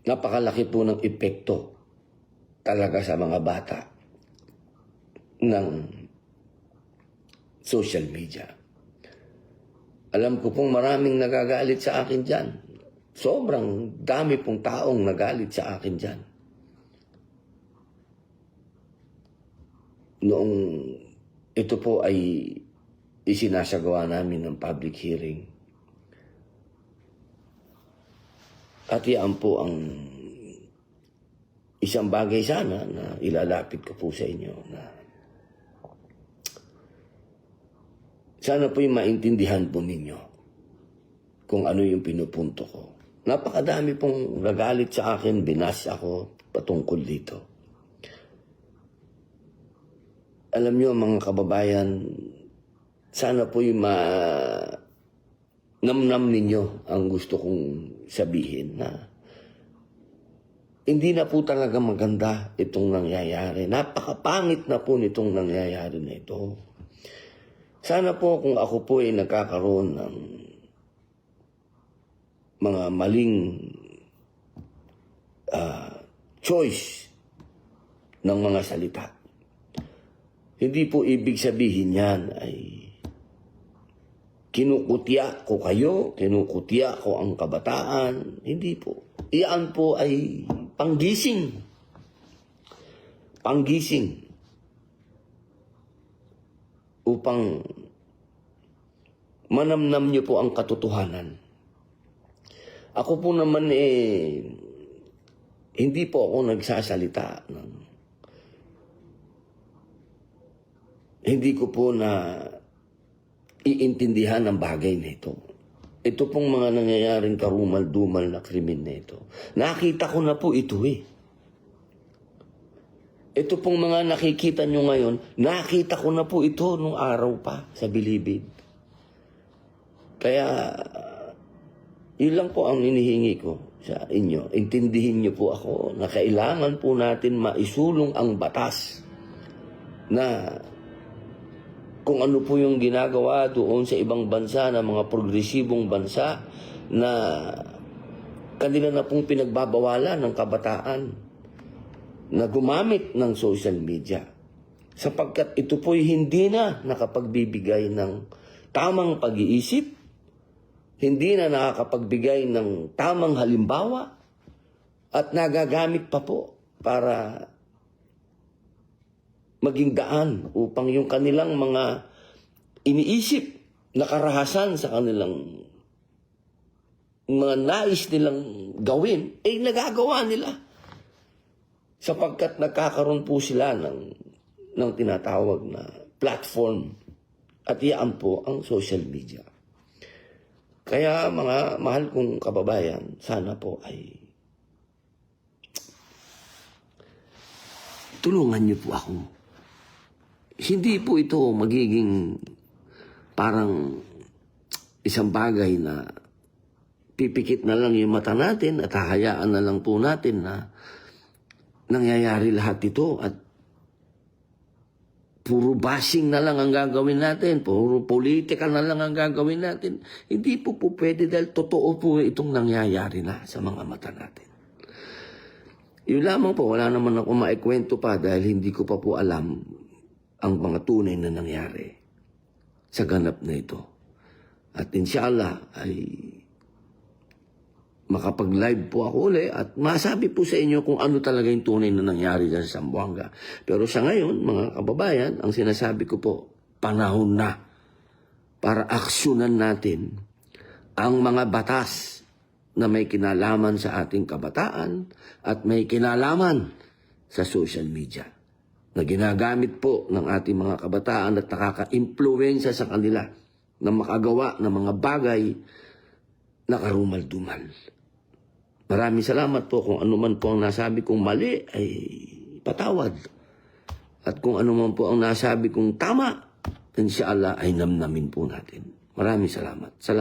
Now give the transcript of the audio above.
napakalaki po ng epekto talaga sa mga bata ng social media. Alam ko pong maraming nagagalit sa akin dyan. Sobrang dami pong taong nagalit sa akin dyan. Noong ito po ay isinasagawa namin ng public hearing. At yan po ang isang bagay sana na ilalapit ko po sa inyo na sana po yung maintindihan po ninyo kung ano yung pinupunto ko. Napakadami pong nagalit sa akin, binas ako patungkol dito. Alam nyo mga kababayan, sana po yung namnam ninyo ang gusto kong sabihin na hindi na po talaga maganda itong nangyayari. Napakapangit na po nitong nangyayari na ito. Sana po kung ako po ay nagkakaroon ng mga maling choice ng mga salita, hindi po ibig sabihin yan ay kinukutya ko kayo, kinukutya ko ang kabataan. Hindi po. Iyan po ay panggising. Panggising. Upang manamnam niyo po ang katotohanan. Ako po naman hindi po ako nagsasalita ng hindi ko po na iintindihan ang bagay na ito. Ito pong mga nangyayaring karumal-dumal na krimen na ito. Nakita ko na po ito Ito pong mga nakikita nyo ngayon, nakita ko na po ito nung araw pa sa Bilibid. Kaya, yun lang po ang hinihingi ko sa inyo. Intindihin nyo po ako na kailangan po natin maisulong ang batas na kung ano po yung ginagawa doon sa ibang bansa na mga progresibong bansa na kanila na pong pinagbabawalan ng kabataan na gumamit ng social media. Sapagkat ito po'y hindi na nakapagbibigay ng tamang pag-iisip, hindi na nakakapagbigay ng tamang halimbawa, at nagagamit pa po para maging daan upang yung kanilang mga iniisip na karahasan sa kanilang mga nais nilang gawin, nagagawa nila. Sapagkat nagkakaroon po sila ng tinatawag na platform. At iyan po ang social media. Kaya mga mahal kong kababayan, sana po ay tulungan niyo po ako. Hindi po ito magiging parang isang bagay na pipikit na lang yung mata natin at hahayaan na lang po natin na nangyayari lahat ito at puro bashing na lang ang gagawin natin, puro politika na lang ang gagawin natin. Hindi po pwede dahil totoo po itong nangyayari na sa mga mata natin. Yun lamang po, wala naman ako maikwento pa dahil hindi ko pa po alam ang mga tunay na nangyari sa ganap na ito. At inshallah ay makapag-live po ako uli at masabi po sa inyo kung ano talaga yung tunay na nangyari dyan sa Zamboanga. Pero sa ngayon, mga kababayan, ang sinasabi ko po, panahon na para aksyonan natin ang mga batas na may kinalaman sa ating kabataan at may kinalaman sa social media na ginagamit po ng ating mga kabataan at nakaka-impluwensya sa kanila na makagawa ng mga bagay na karumal-dumal. Maraming salamat po kung ano man po ang nasabi kong mali ay patawad. At kung ano man po ang nasabi kong tama, inshallah ay namnamin po natin. Maraming salamat.